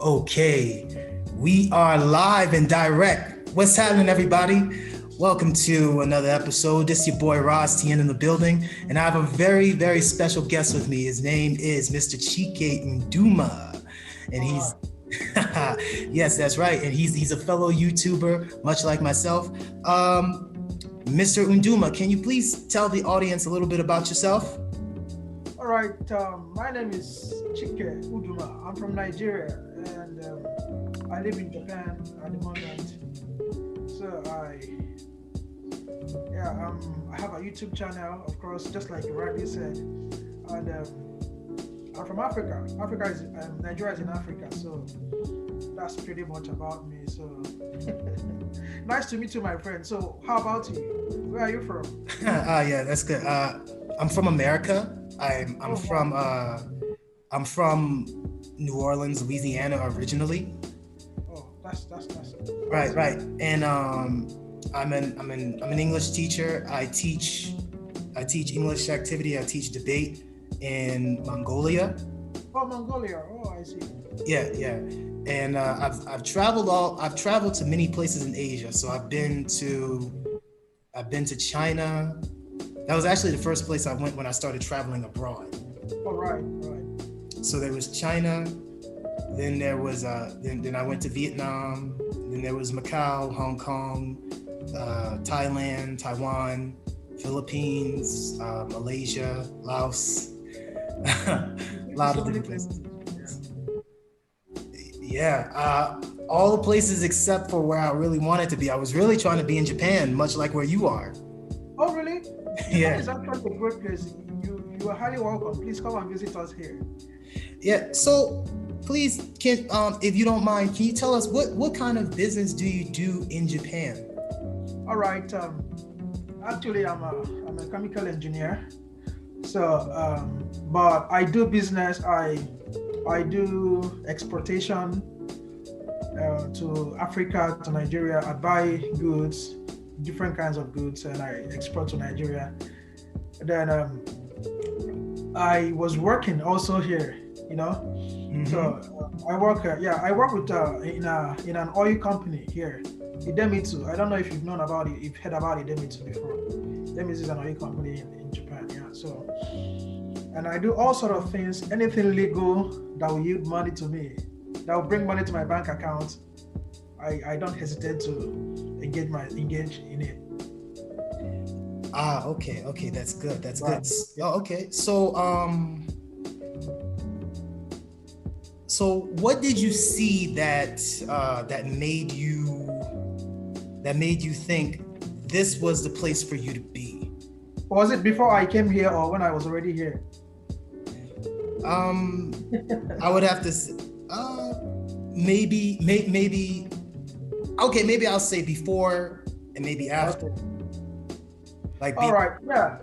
Okay, we are live and direct. What's happening, everybody? Welcome to another episode. This is your boy Ras Tien in the building, and I have a very, very special guest with me. His name is Mr. CHIKE UDUMA, and he's yes, that's right, and he's a fellow YouTuber, much like myself. Mr. UDUMA, can you please tell the audience a little bit about yourself? All right, my name is CHIKE UDUMA. I'm from Nigeria, and I live in Japan at the moment. So I have a YouTube channel, of course, just like you rightly said, and I'm from Africa. Nigeria is in Africa, so that's pretty much about me. So nice to meet you, my friend. So how about you? Where are you from? Yeah, that's good. I'm from America. I'm from New Orleans, Louisiana originally. Oh, that's Right. And I'm an English teacher. I teach English activity. I teach debate in Mongolia. Oh, Mongolia. Oh, I see. Yeah. And I've traveled to many places in Asia. So I've been to China. That was actually the first place I went when I started traveling abroad. All right. So there was China, then there was then I went to Vietnam, then there was Macau, Hong Kong, Thailand, Taiwan, Philippines, Malaysia, Laos, a lot of different places. Yeah, all the places except for where I really wanted to be. I was really trying to be in Japan, much like where you are. Oh, really? Yeah. It's actually a great place. You are highly welcome. Please come and visit us here. Yeah. So please, if you don't mind, can you tell us what kind of business do you do in Japan? All right. Actually, I'm a chemical engineer. So, but I do business. I do exportation to Africa, to Nigeria. I buy goods, different kinds of goods, and I export to Nigeria. Then I was working also here, Mm-hmm. So I work with in an oil company here, Idemitsu. I don't know if you've known about it, you've heard about Idemitsu before. Idemitsu is an oil company in Japan. Yeah. So, and I do all sort of things, anything legal that will yield money to me, that will bring money to my bank account. I don't hesitate to engage in it. Okay, that's good. That's Right. good. Oh, okay. So what did you see that made you think this was the place for you to be? Was it before I came here or when I was already here? I would have to say, maybe. Okay, maybe I'll say before and maybe after. Okay. Like, All right. Yeah.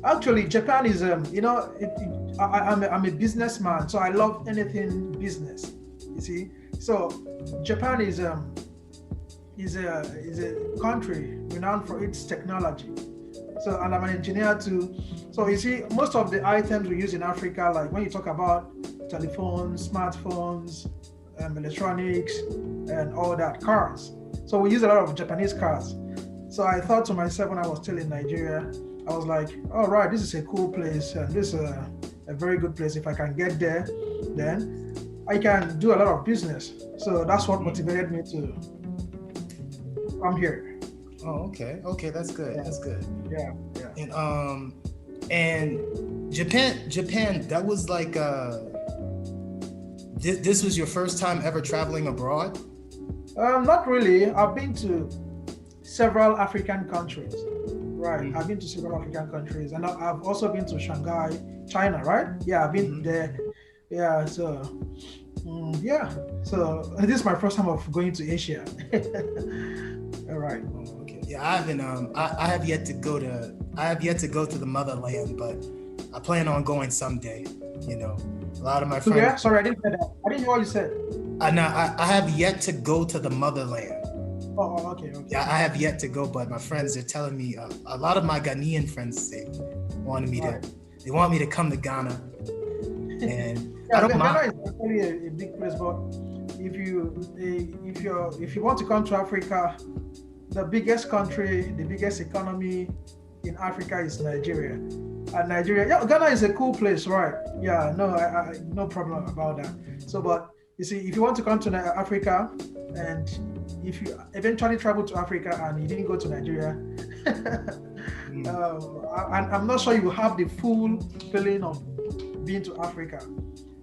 Actually, Japan is I'm a businessman, so I love anything business. You see, so Japan is a country renowned for its technology. So, and I'm an engineer too. So you see, most of the items we use in Africa, like when you talk about telephones, smartphones, electronics, and all that, cars. So we use a lot of Japanese cars. So I thought to myself when I was still in Nigeria, I was like, all right, this is a cool place, and this is a very good place. If I can get there, then I can do a lot of business. So that's what motivated me to come here. oh, okay, that's good. Yeah. That's good. Yeah. And Japan, that was like this was your first time ever traveling abroad? Not really. I've been to several African countries. Right. Mm-hmm. I've been to several African countries, and I've also been to Shanghai, China, right? Yeah, I've been there. Yeah, so So this is my first time of going to Asia. All right. Oh, okay. Yeah, I haven't. I have yet to go to the motherland, but I plan on going someday. A lot of my friends. Yeah, sorry, I didn't hear that. I didn't hear what you said. I have yet to go to the motherland. Oh, okay. Yeah, I have yet to go, but my friends are telling me. A lot of my Ghanaian friends, they want me to come to Ghana, and I don't mind. definitely a big place. But if you want to come to Africa, the biggest country, the biggest economy in Africa is Nigeria. And Nigeria, yeah, Ghana is a cool place, right? Yeah, no, no problem about that. So, but you see, if you want to come to Africa, and if you eventually travel to Africa and you didn't go to Nigeria, I'm not sure you will have the full feeling of being to Africa.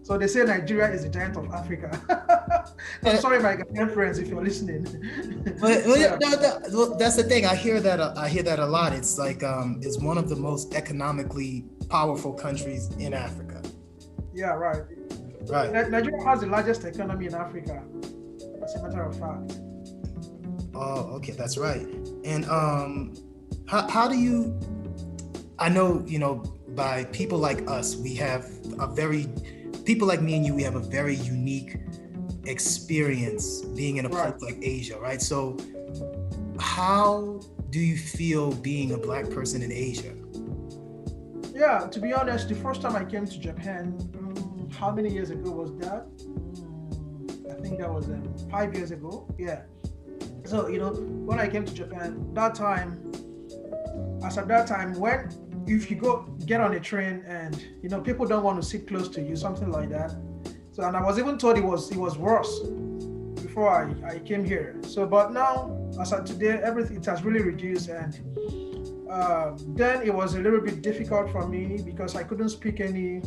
So they say Nigeria is the giant of Africa. I'm sorry, my Ghanaian friends, if you're listening. Well, that's the thing. I hear that a lot. It's like it's one of the most economically powerful countries in Africa. Yeah, right. Right. Nigeria has the largest economy in Africa, as a matter of fact. Oh, okay, that's right. And how do you? I know, by people like us, we have people like me and you, we have a very unique experience being in a place like Asia, right? So how do you feel being a Black person in Asia? Yeah, to be honest, the first time I came to Japan, how many years ago was that? I think that was 5 years ago. Yeah. So, when I came to Japan, at that time, if you get on a train and, people don't want to sit close to you, something like that. So, and I was even told it was worse before I came here. So, but now, as of today, everything, it has really reduced. And then it was a little bit difficult for me because I couldn't speak any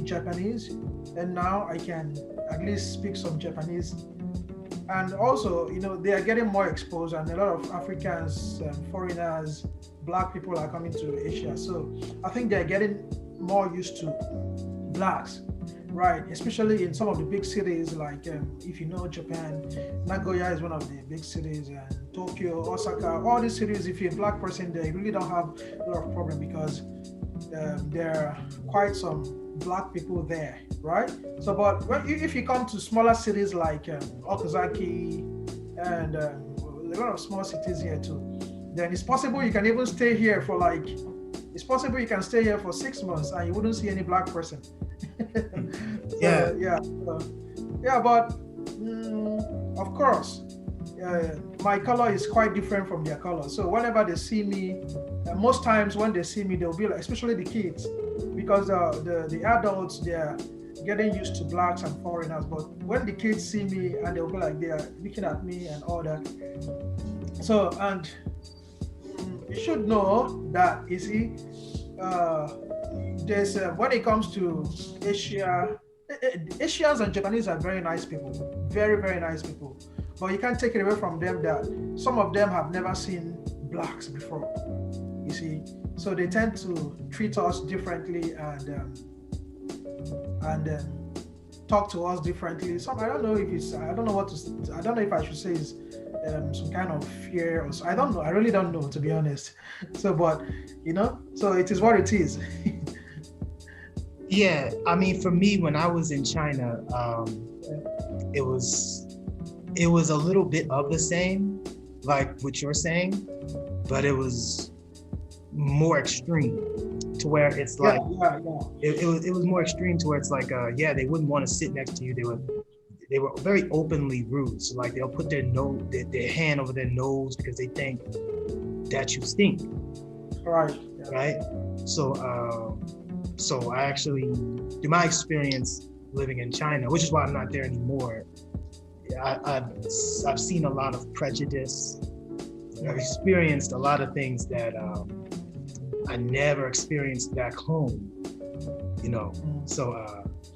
Japanese. And now I can at least speak some Japanese. And also, they are getting more exposed, and a lot of Africans, foreigners, Black people are coming to Asia. So I think they're getting more used to Blacks, right? Especially in some of the big cities, like if you know Japan, Nagoya is one of the big cities, and Tokyo, Osaka, all these cities, if you're a Black person, they really don't have a lot of problem because there are quite some Black people there, right? So, but if you come to smaller cities like Okazaki and a lot of small cities here too, then it's possible you can even stay here for it's possible you can stay here for 6 months and you wouldn't see any Black person. Yeah. But of course, my color is quite different from their color. So whenever they see me, most times when they see me, they'll be like, especially the kids, because the adults, they're getting used to Blacks and foreigners. But when the kids see me, and they'll be like, they are looking at me and all that. So, and you should know that, you see, there's when it comes to Asia, Asians and Japanese are very nice people, very, very nice people. But you can't take it away from them that some of them have never seen Blacks before, you see. So they tend to treat us differently and talk to us differently. So I don't know if I should say it's some kind of fear or so. I don't know. I really don't know, to be honest. So, but so it is what it is. Yeah, I mean, for me, when I was in China, it was a little bit of the same, like what you're saying, but it was more extreme to where it's like, It was more extreme to where it's like, they wouldn't want to sit next to you. They were very openly rude. So like they'll put their hand over their nose because they think that you stink. Right. Yeah. Right. So I actually, through my experience living in China, which is why I'm not there anymore, I've seen a lot of prejudice. I've experienced a lot of things that I never experienced back home, So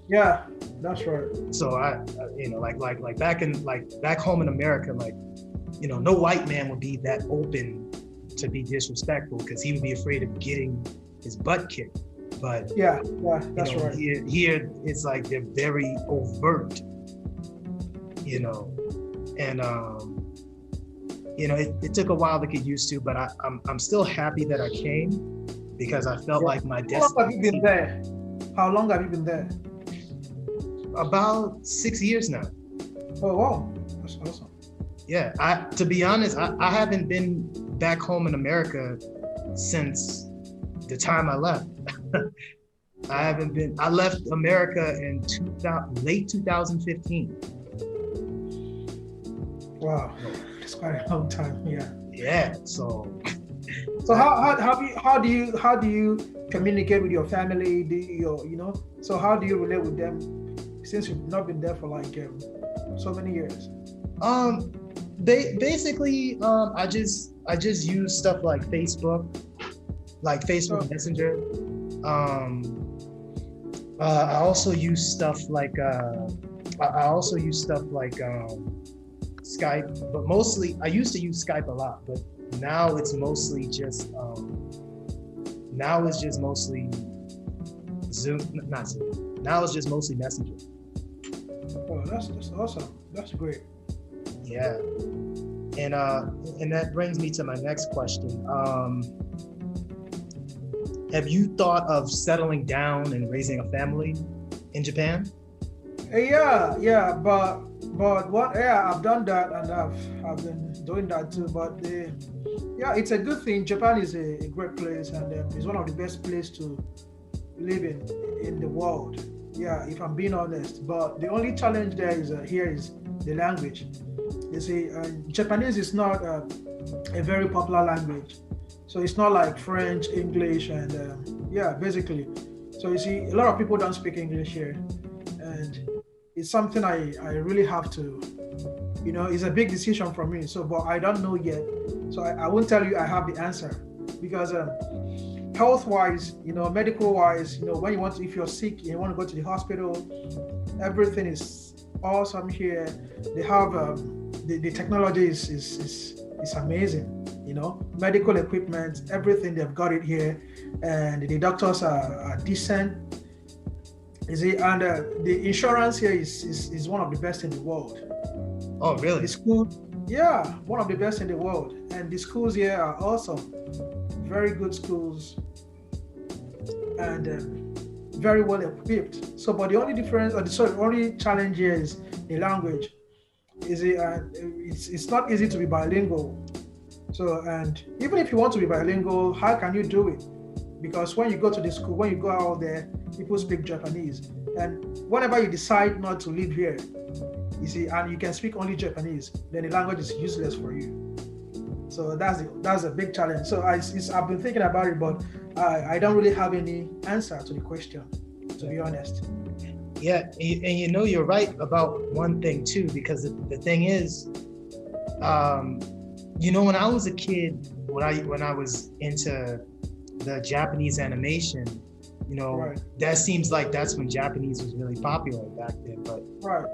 yeah, that's right. So like back home in America, no white man would be that open to be disrespectful because he would be afraid of getting his butt kicked. But yeah, that's right. Here it's like they're very overt, and it took a while to get used to, but I'm still happy that I came because I felt like my destiny. How long have you been there? How long have you been there? About 6 years now. Oh wow, that's awesome. Yeah, to be honest, I haven't been back home in America since the time I left. I haven't been. I left America in late 2015. Wow, it's quite a long time. Yeah. Yeah. So. So how do you communicate with your family? So how do you relate with them since you've not been there for like so many years? Basically, I just use stuff like Facebook Messenger. I also use stuff like Skype, but mostly I used to use Skype a lot, but now it's mostly just Zoom, not Zoom. Now it's just mostly Messenger. Oh, that's awesome. That's great. Yeah, and that brings me to my next question. Have you thought of settling down and raising a family in Japan? Yeah, but what? Yeah, I've done that, and I've been doing that too. But it's a good thing. Japan is a great place, and it's one of the best places to live in the world. Yeah, if I'm being honest. But the only challenge there is here is the language. You see, Japanese is not a very popular language, so it's not like French, English, and basically. So you see, a lot of people don't speak English here, and it's something I really have to, it's a big decision for me. So, but I don't know yet. So I won't tell you I have the answer because health-wise, medical-wise, if you're sick, you want to go to the hospital, everything is awesome here. They have the technology is amazing. Medical equipment, everything, they've got it here, and the doctors are decent. You see, and the insurance here is one of the best in the world. Oh, really? The school, yeah, one of the best in the world. And the schools here are awesome. Very good schools and very well equipped. So, but the only difference, the only challenge here is the language. It's not easy to be bilingual. So, and even if you want to be bilingual, how can you do it? Because when you go to the school, when you go out there, people speak Japanese. And whenever you decide not to live here, you see, and you can speak only Japanese, then the language is useless for you. So that's a big challenge. So I've been thinking about it, but I don't really have any answer to the question, to be honest. Yeah, and you're right about one thing too, because the thing is, when I was a kid, when I was into the Japanese animation, right. That seems like that's when Japanese was really popular back then, but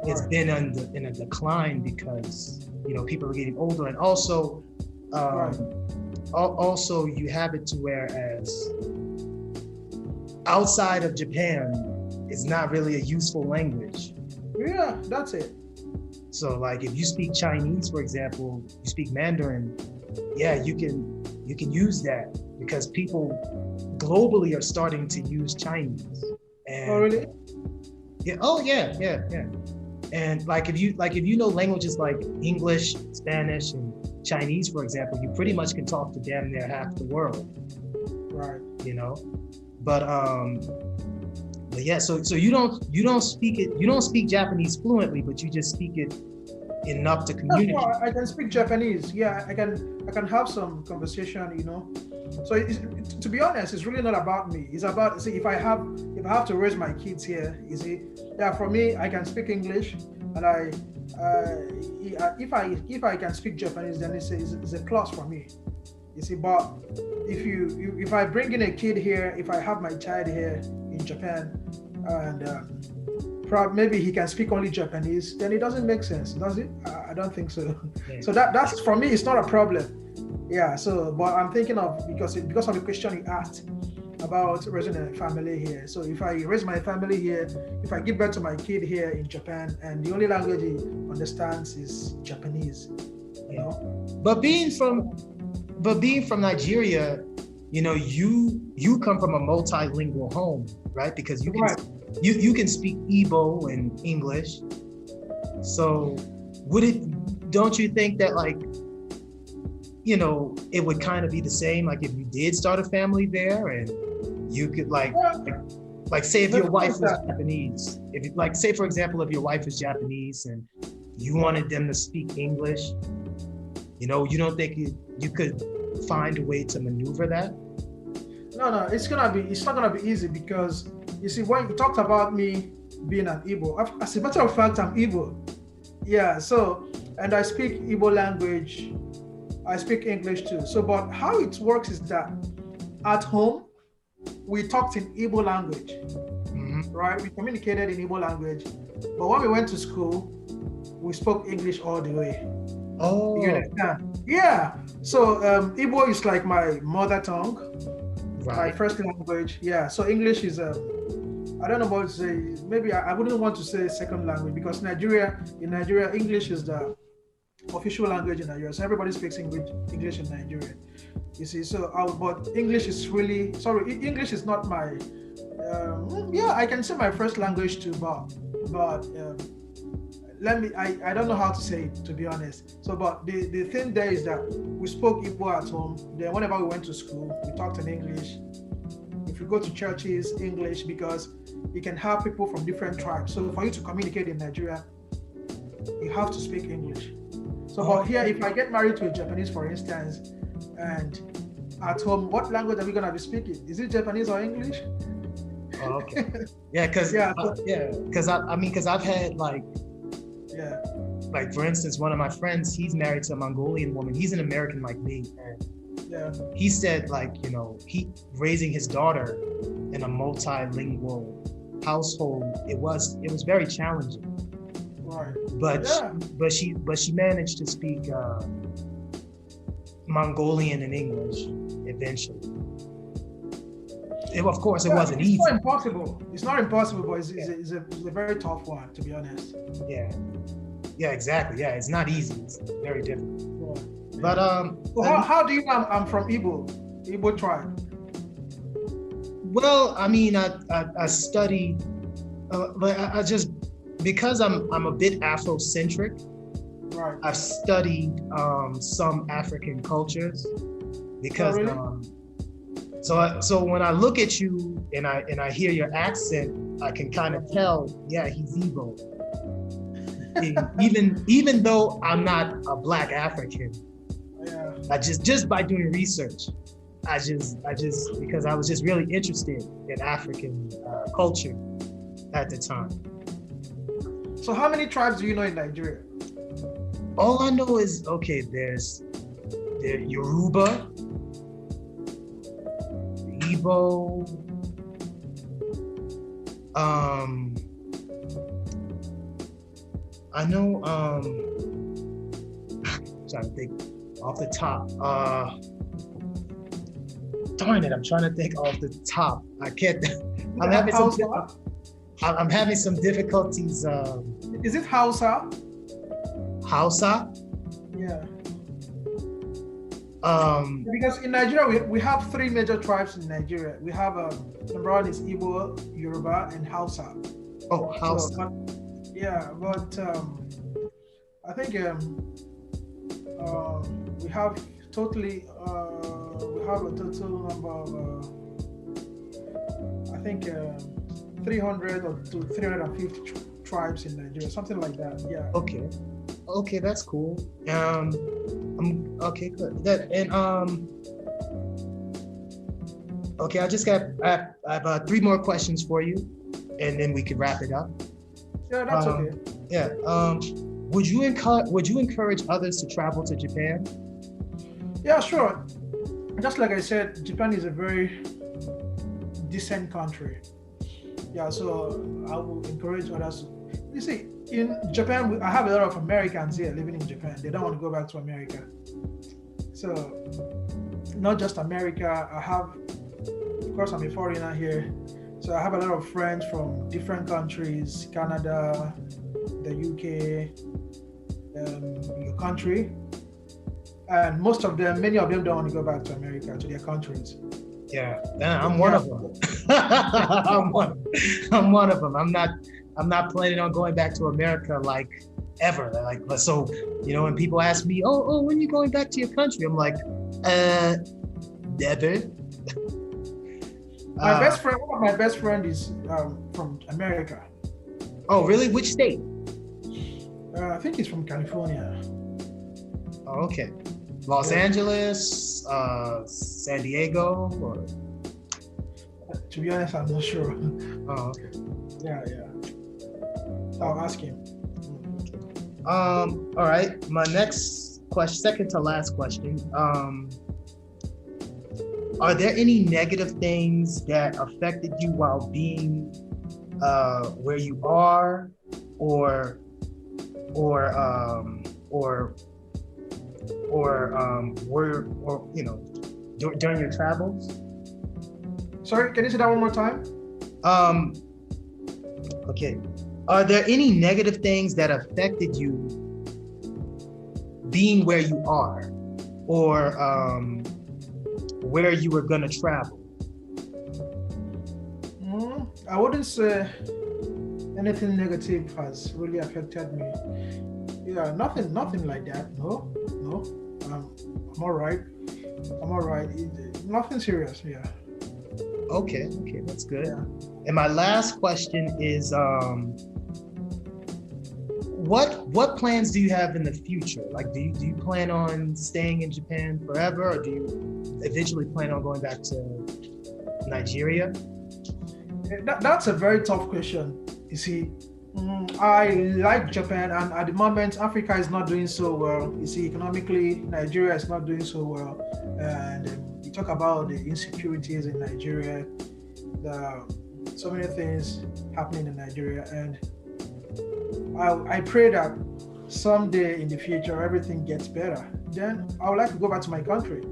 it's been in a decline because people are getting older, and also also you have it to whereas outside of Japan it's not really a useful language. Yeah, that's it. So like if you speak Chinese, for example, you speak Mandarin, yeah, you can use that because people globally are starting to use Chinese. And, oh really? Yeah. Oh yeah. And like if you know languages like English, Spanish, and Chinese, for example, you pretty much can talk to damn near half the world. Right. But yeah, so you don't speak Japanese fluently, but you just speak it enough to communicate. Well, I can speak Japanese. Yeah, I can have some conversation. So to be honest, it's really not about me. It's about if I have to raise my kids here. You see, yeah, for me, I can speak English, and if I can speak Japanese, then it's a plus for me. You see, but if I bring in a kid here, if I have my child here in Japan, and maybe he can speak only Japanese, then it doesn't make sense, does it? I don't think so. Yeah. So that's for me, it's not a problem. Yeah. So, but I'm thinking of because of the question you asked about raising a family here. So if I raise my family here, if I give birth to my kid here in Japan, and the only language he understands is Japanese, But being from Nigeria, you come from a multilingual home, right? Because you can speak Igbo and English. So don't you think that it would kind of be the same, like if you did start a family there and you could Like, say if your wife was that. Japanese, like, say for example, if your wife is Japanese and you wanted them to speak English, you don't think you could find a way to maneuver that? No, it's not gonna be easy, because you see, when you talked about me being an Igbo, as a matter of fact, I'm Igbo. Yeah, so, and I speak Igbo language, I speak English too. So, but how it works is that at home, we talked in Igbo language, right? We communicated in Igbo language, but when we went to school, we spoke English all the way. Oh, you understand? Yeah. So Igbo is like my mother tongue, my first language. Yeah. So English is I don't know what to say. Maybe I wouldn't want to say second language, because in Nigeria, English is the official language in Nigeria. So everybody speaks English in Nigeria. You see, so but English is English is not my, I can say my first language too, but I don't know how to say it, to be honest. So, but the thing there is that we spoke Igbo at home. Then whenever we went to school, we talked in English. If you go to churches, English, because you can have people from different tribes. So for you to communicate in Nigeria, you have to speak English. So, but here, if I get married to a Japanese, for instance, and at home, what language are we gonna be speaking? Is it Japanese or English? Oh, okay. Yeah, because I've had like for instance, one of my friends, he's married to a Mongolian woman. He's an American like me, and he said, like, he raising his daughter in a multilingual household, it was very challenging. Right. But she managed to speak Mongolian and English eventually. Of course, it wasn't easy. It's not impossible. It's not impossible, but it's a very tough one, to be honest. Yeah, exactly. Yeah, it's not easy. It's very difficult. Yeah. But so how do you know I'm from Igbo tribe? Well, I mean, I studied, but I just, because I'm a bit Afrocentric. Right. I've studied some African cultures, because so when I look at you and I hear your accent, I can kind of tell, yeah, he's Igbo. even though I'm not a Black African, I just by doing research, I just because I was just really interested in African culture at the time. So how many tribes do you know in Nigeria? All I know is, okay, there's Yoruba, Igbo, I know, trying to think off the top. Darn it, I'm trying to think off the top. I can't. I'm having some difficulties. Is it Hausa? Hausa? Yeah. Because in Nigeria, we have three major tribes in Nigeria. We have number one is Igbo, Yoruba, and Hausa. Oh, Hausa. So, but I think we have a total number of I think 300 or to 350 tribes in Nigeria, something like that. Yeah. Okay, that's cool. Okay, good. Okay, I have 3 more questions for you, and then we could wrap it up. Yeah, that's okay. Yeah. Would you encourage others to travel to Japan? Yeah, sure. Just like I said, Japan is a very decent country. Yeah, so I will encourage others. You see, in Japan, I have a lot of Americans here living in Japan. They don't want to go back to America. So, not just America. Of course, I'm a foreigner here. So I have a lot of friends from different countries, Canada, the UK, your country. And many of them don't want to go back to America, to their countries. Yeah, I'm one of them. I'm one of them. I'm not planning on going back to America like ever. Like, so, when people ask me, oh, when are you going back to your country? I'm like, never. My best friend, one of my best friend is from America. Oh, really? Which state? I think he's from California. Oh, okay. Los Angeles, San Diego, or? To be honest, I'm not sure. Oh, okay. Yeah. I'll ask him. All right. My next question, second to last question. Are there any negative things that affected you while being where you are, or during your travels? Sorry, can you say that one more time? Okay. Are there any negative things that affected you being where you are, or where you were gonna travel? I wouldn't say anything negative has really affected me. Yeah, nothing like that. No. I'm all right. Nothing serious. Yeah. Okay, that's good. Yeah. And my last question is, what plans do you have in the future? Like, do you plan on staying in Japan forever, or do you eventually plan on going back to Nigeria? That's a very tough question. You see, I like Japan, and at the moment, Africa is not doing so well. You see, economically, Nigeria is not doing so well, and you talk about the insecurities in Nigeria, so many things happening in Nigeria, and I pray that someday in the future everything gets better. Then I would like to go back to my country.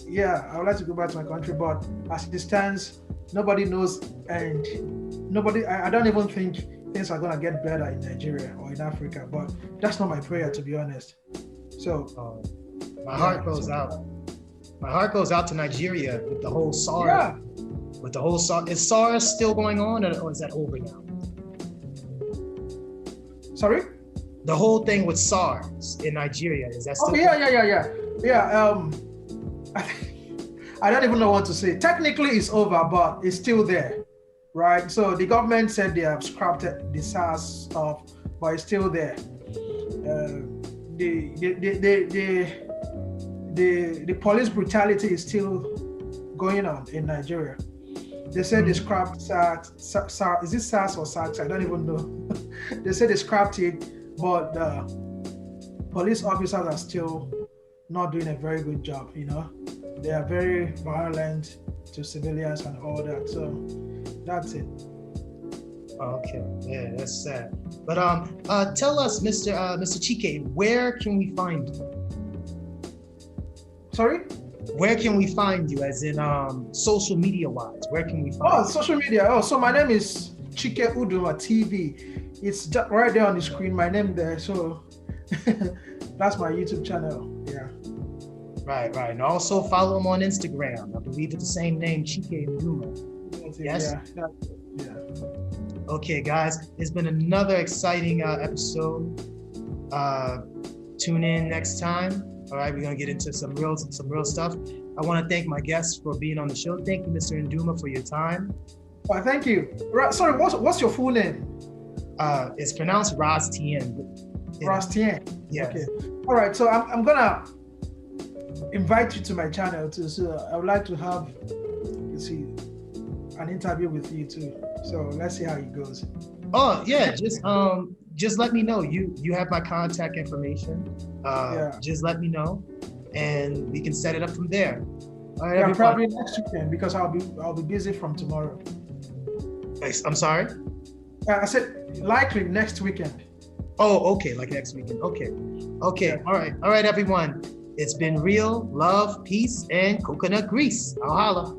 Yeah, I would like to go back to my country, but as it stands, nobody knows, and I don't even think things are gonna get better in Nigeria or in Africa. But that's not my prayer, to be honest. So my heart goes out. My heart goes out to Nigeria with the whole SARS. Yeah. With the whole SARS, is SARS still going on, or is that over now? Sorry? The whole thing with SARS in Nigeria, is that still? Oh, yeah. I don't even know what to say. Technically, it's over, but it's still there, right? So the government said they have scrapped the SARS stuff, but it's still there. The police brutality is still going on in Nigeria. They said they scrapped SARS. Is it SARS or SARS? I don't even know. They said they scrapped it, but the police officers are still not doing a very good job. They are very violent to civilians and all that. So that's it. Okay, yeah, that's sad. But tell us, Mr. Chike, where can we find you? Sorry? Where can we find you, as in social media wise? Where can we find you? Social media. So my name is CHIKE UDUMA TV. It's just right there on the screen, my name there. So that's my YouTube channel. Yeah. Right. And also follow him on Instagram. I believe it's the same name, CHIKE UDUMA. Yes? Yeah. Okay, guys, it's been another exciting episode. Tune in next time. All right, we're gonna get into some real stuff. I want to thank my guests for being on the show. Thank you, Mr. Uduma, for your time. Well, thank you. Sorry, what's your full name? It's pronounced Ras Tien. Ras Tien. Yeah. Okay. All right. So I'm gonna invite you to my channel too. So I would like to have, an interview with you too. So let's see how it goes. Oh yeah, just let me know. You have my contact information. Just let me know, and we can set it up from there. All right, everybody. Probably next weekend, because I'll be busy from tomorrow. I'm sorry? I said likely next weekend. Oh, okay, like next weekend. Okay. Yeah. All right, everyone. It's been real, love, peace, and coconut grease. I'll holla.